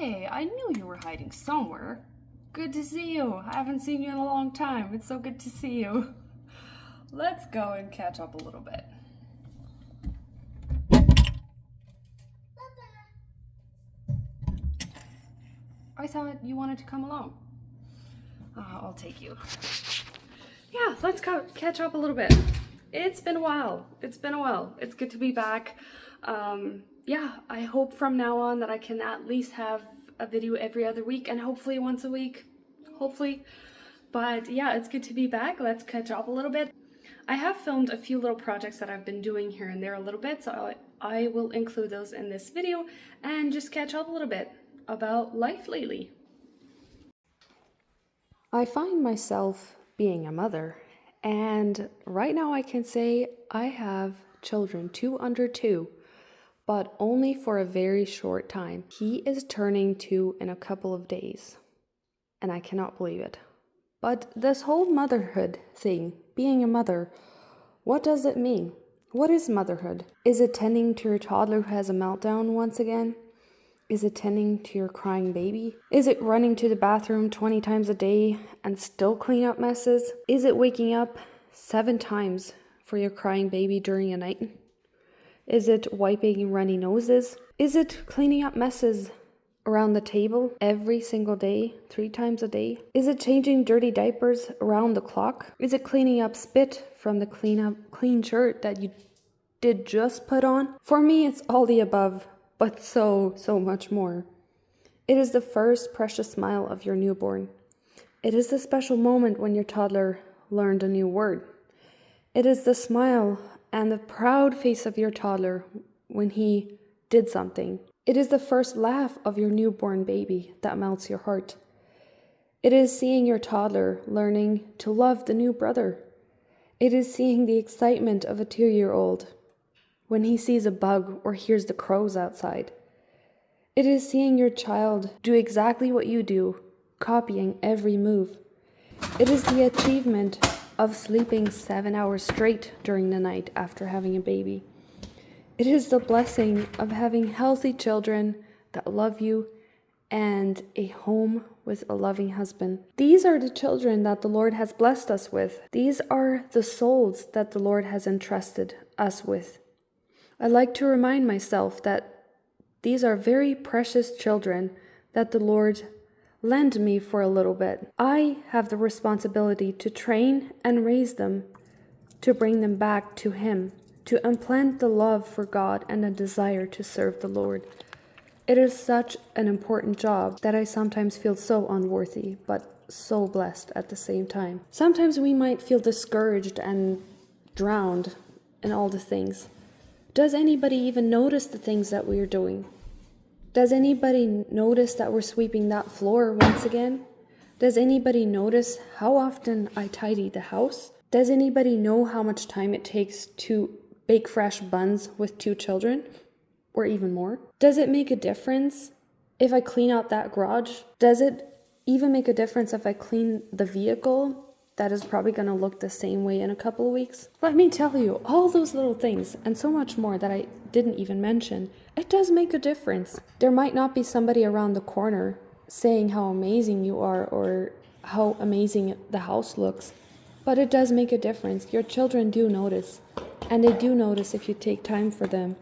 Hey, I knew you were hiding somewhere. Good to see you. I haven't seen you in a long time. It's so good to see you. Let's go and catch up a little bit. I thought you wanted to come along. I'll take you. Yeah, let's go catch up a little bit. It's been a while. It's good to be back. Yeah, I hope from now on that I can at least have a video every other week and hopefully once a week. Hopefully. But yeah, it's good to be back. Let's catch up a little bit. I have filmed a few little projects that I've been doing here and there a little bit, so I will include those in this video and just catch up a little bit about life lately. I find myself being a mother, and right now I can say I have children, 2 under 2, but only for a very short time. He is turning 2 in a couple of days, and I cannot believe it. But this whole motherhood thing, being a mother, what does it mean? What is motherhood? Is it tending to your toddler who has a meltdown once again? Is it tending to your crying baby? Is it running to the bathroom 20 times a day and still clean up messes? Is it waking up 7 times for your crying baby during a night? Is it wiping runny noses? Is it cleaning up messes around the table every single day, 3 times a day? Is it changing dirty diapers around the clock? Is it cleaning up spit from the clean shirt that you did just put on? For me, it's all the above, but so much more. It is the first precious smile of your newborn. It is the special moment when your toddler learned a new word. It is the smile and the proud face of your toddler when he did something. It is the first laugh of your newborn baby that melts your heart. It is seeing your toddler learning to love the new brother. It is seeing the excitement of a 2-year-old when he sees a bug or hears the crows outside. It is seeing your child do exactly what you do, copying every move. It is the achievement of sleeping 7 hours straight during the night after having a baby. It is the blessing of having healthy children that love you and a home with a loving husband. These are the children that the Lord has blessed us with. These are the souls that the Lord has entrusted us with. I like to remind myself that these are very precious children that the Lord lent me for a little bit. I have the responsibility to train and raise them, to bring them back to Him, to implant the love for God and a desire to serve the Lord. It is such an important job that I sometimes feel so unworthy, but so blessed at the same time. Sometimes we might feel discouraged and drowned in all the things. Does anybody even notice the things that we are doing? Does anybody notice that we're sweeping that floor once again? Does anybody notice how often I tidy the house? Does anybody know how much time it takes to bake fresh buns with 2 children? Or even more? Does it make a difference if I clean out that garage? Does it even make a difference if I clean the vehicle that is probably going to look the same way in a couple of weeks? Let me tell you, all those little things and so much more that I didn't even mention, it does make a difference. There might not be somebody around the corner saying how amazing you are or how amazing the house looks, but it does make a difference. Your children do notice, and they do notice if you take time for them.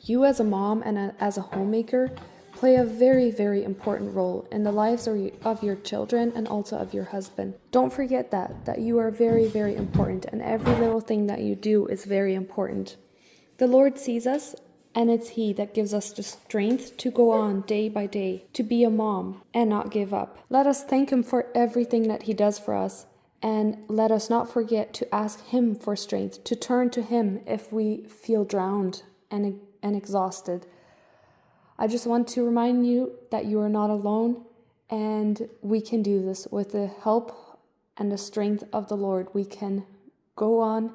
You as a mom and as a homemaker play a very important role in the lives of your children and also of your husband. Don't forget that you are very important, and every little thing that you do is very important. The Lord sees us, and it's He that gives us the strength to go on day by day, to be a mom and not give up. Let us thank Him for everything that He does for us, and let us not forget to ask Him for strength, to turn to Him if we feel drowned and exhausted. I just want to remind you that you are not alone, and we can do this with the help and the strength of the Lord. We can go on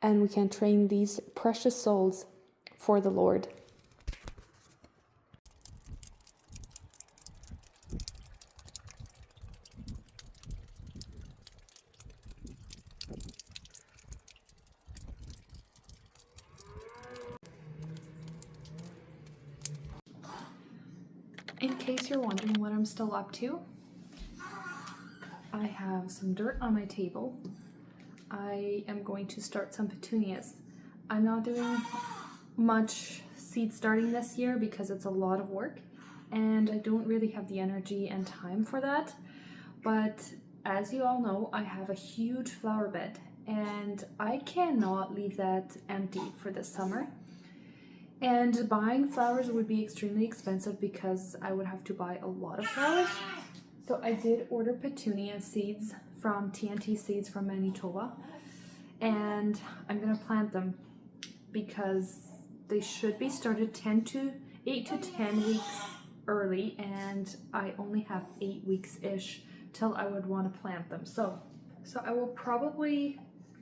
and we can train these precious souls for the Lord. In case you're wondering what I'm still up to, I have some dirt on my table. I am going to start some petunias. I'm not doing much seed starting this year because it's a lot of work and I don't really have the energy and time for that. But as you all know, I have a huge flower bed and I cannot leave that empty for this summer. And buying flowers would be extremely expensive because I would have to buy a lot of flowers. So I did order petunia seeds from TNT Seeds from Manitoba. And I'm gonna plant them because they should be started 8 to 10 weeks early, and I only have 8 weeks-ish till I would want to plant them. So I will probably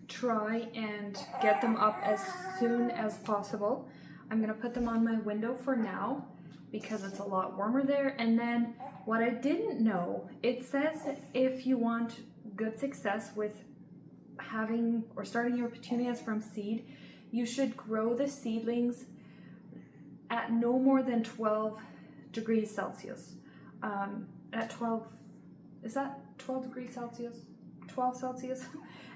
try and get them up as soon as possible. I'm gonna put them on my window for now because it's a lot warmer there. And then what I didn't know, it says if you want good success with having or starting your petunias from seed, you should grow the seedlings at no more than 12 degrees Celsius. At 12, is that 12 degrees Celsius? 12 Celsius?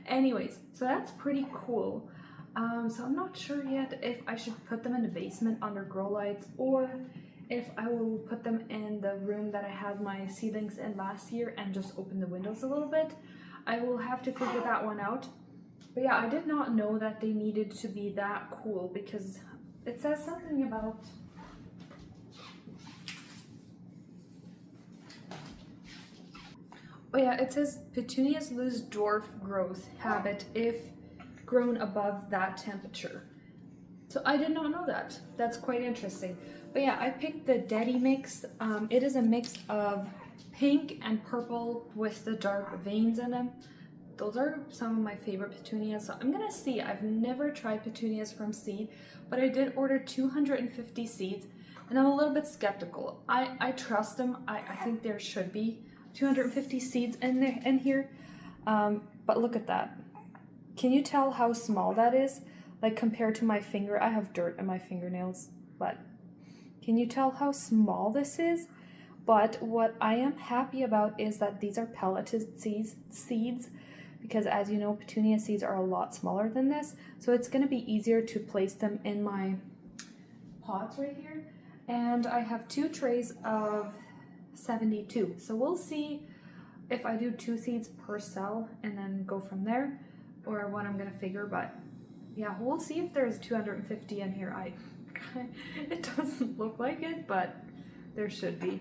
Anyways, so that's pretty cool. So I'm not sure yet if I should put them in the basement under grow lights or if I will put them in the room that I had my seedlings in last year and just open the windows a little bit. I will have to figure that one out. But yeah, I did not know that they needed to be that cool because it says something about oh yeah, it says petunias lose dwarf growth habit if grown above that temperature. So I did not know that. That's quite interesting. But yeah, I picked the Daddy mix. It is a mix of pink and purple with the dark veins in them. Those are some of my favorite petunias. So I'm gonna see. I've never tried petunias from seed, but I did order 250 seeds and I'm a little bit skeptical. I trust them. I think there should be 250 seeds in here. But look at that. Can you tell how small that is? Like compared to my finger, I have dirt in my fingernails, but can you tell how small this is? But what I am happy about is that these are pelleted seeds because as you know, petunia seeds are a lot smaller than this. So it's gonna be easier to place them in my pots right here. And I have 2 trays of 72. So we'll see if I do 2 seeds per cell and then go from there or what I'm gonna figure, but yeah, we'll see if there's 250 in here. It doesn't look like it, but there should be.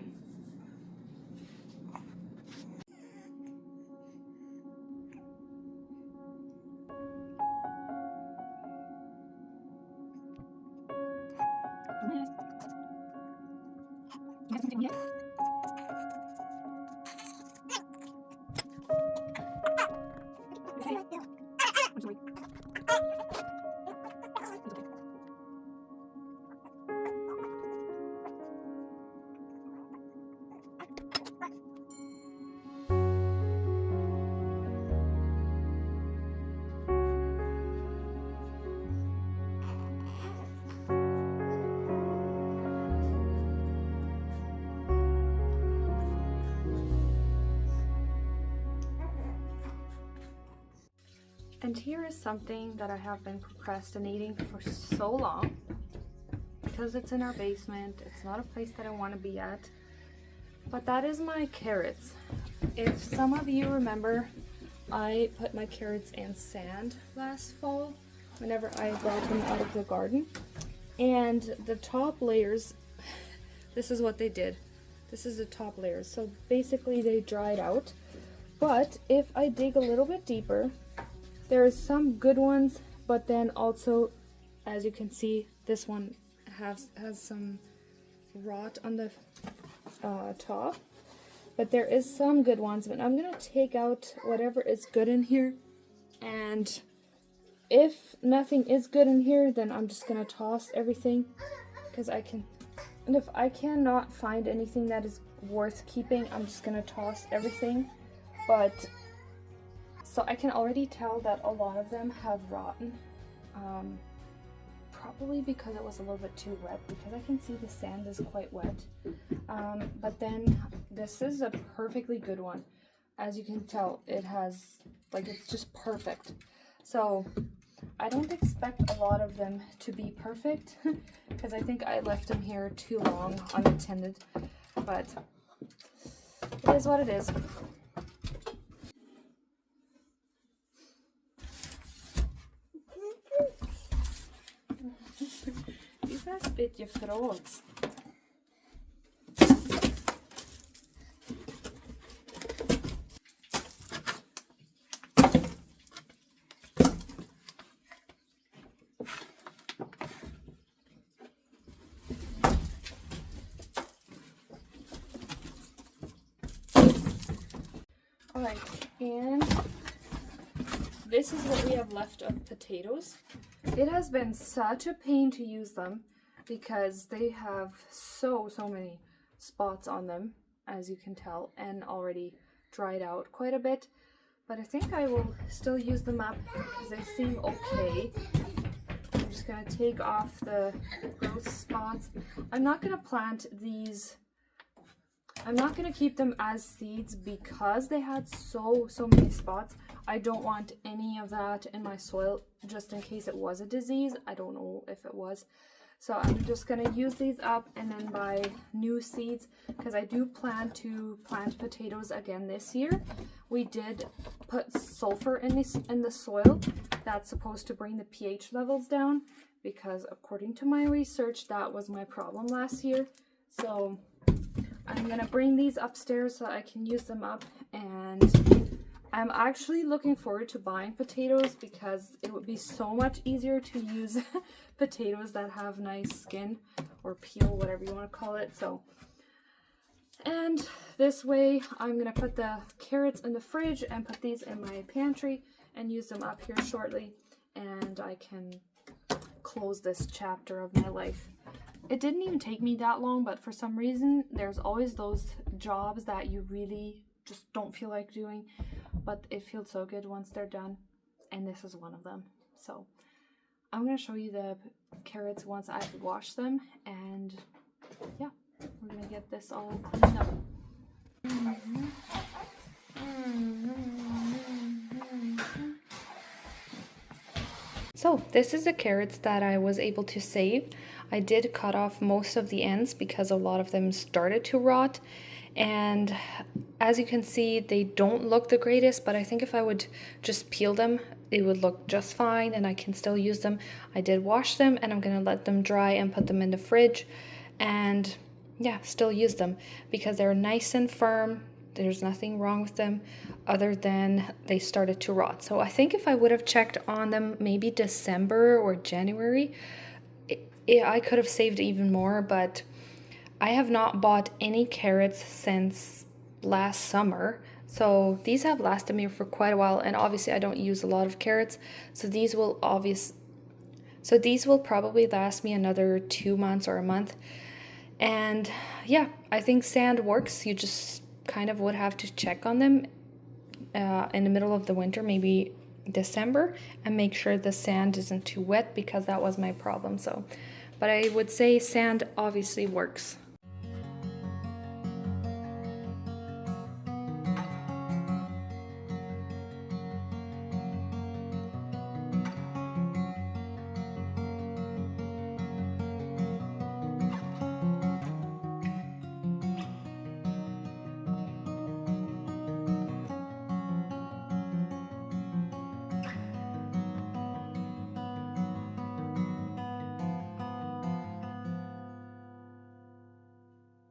And here is something that I have been procrastinating for so long because it's in our basement. It's not a place that I want to be at. But that is my carrots. If some of you remember, I put my carrots in sand last fall whenever I brought them out of the garden. And the top layers, this is what they did. This is the top layers. So basically they dried out. But if I dig a little bit deeper, there are some good ones, but then also, as you can see, this one has some rot on the top. But there is some good ones, but I'm gonna take out whatever is good in here. And if nothing is good in here, then I'm just gonna toss everything because I can. And if I cannot find anything that is worth keeping, I'm just gonna toss everything. But so I can already tell that a lot of them have rotten. probably because it was a little bit too wet, because I can see the sand is quite wet. But then this is a perfectly good one. As you can tell, it has, like, it's just perfect. So I don't expect a lot of them to be perfect because I think I left them here too long unattended, but it is what it is. Du får spytt je fråts. Alright, and this is what we have left of potatoes. It has been such a pain to use them because they have so many spots on them, as you can tell, and already dried out quite a bit. But I think I will still use them up because they seem okay. I'm just going to take off the gross spots. I'm not going to plant these. I'm not going to keep them as seeds because they had so many spots. I don't want any of that in my soil just in case it was a disease. I don't know if it was. So I'm just going to use these up and then buy new seeds because I do plan to plant potatoes again this year. We did put sulfur in the soil. That's supposed to bring the pH levels down because according to my research, that was my problem last year. So I'm gonna bring these upstairs so I can use them up, and I'm actually looking forward to buying potatoes because it would be so much easier to use potatoes that have nice skin or peel, whatever you want to call it. So, and this way I'm gonna put the carrots in the fridge and put these in my pantry and use them up here shortly, and I can close this chapter of my life. It didn't even take me that long, but for some reason, there's always those jobs that you really just don't feel like doing, but it feels so good once they're done, and this is one of them. So I'm going to show you the carrots once I've washed them, and yeah, we're going to get this all cleaned up. So this is the carrots that I was able to save. I did cut off most of the ends because a lot of them started to rot, and as you can see, they don't look the greatest, but I think if I would just peel them, it would look just fine and I can still use them. I did wash them and I'm gonna let them dry and put them in the fridge and yeah, still use them because they're nice and firm. There's nothing wrong with them other than they started to rot. So I think if I would have checked on them maybe December or January, I could have saved even more, but I have not bought any carrots since last summer. So these have lasted me for quite a while, and obviously I don't use a lot of carrots. So these will probably last me another 2 months or a month. And yeah, I think sand works. You just kind of would have to check on them in the middle of the winter, maybe December, and make sure the sand isn't too wet because that was my problem. So, but I would say sand obviously works.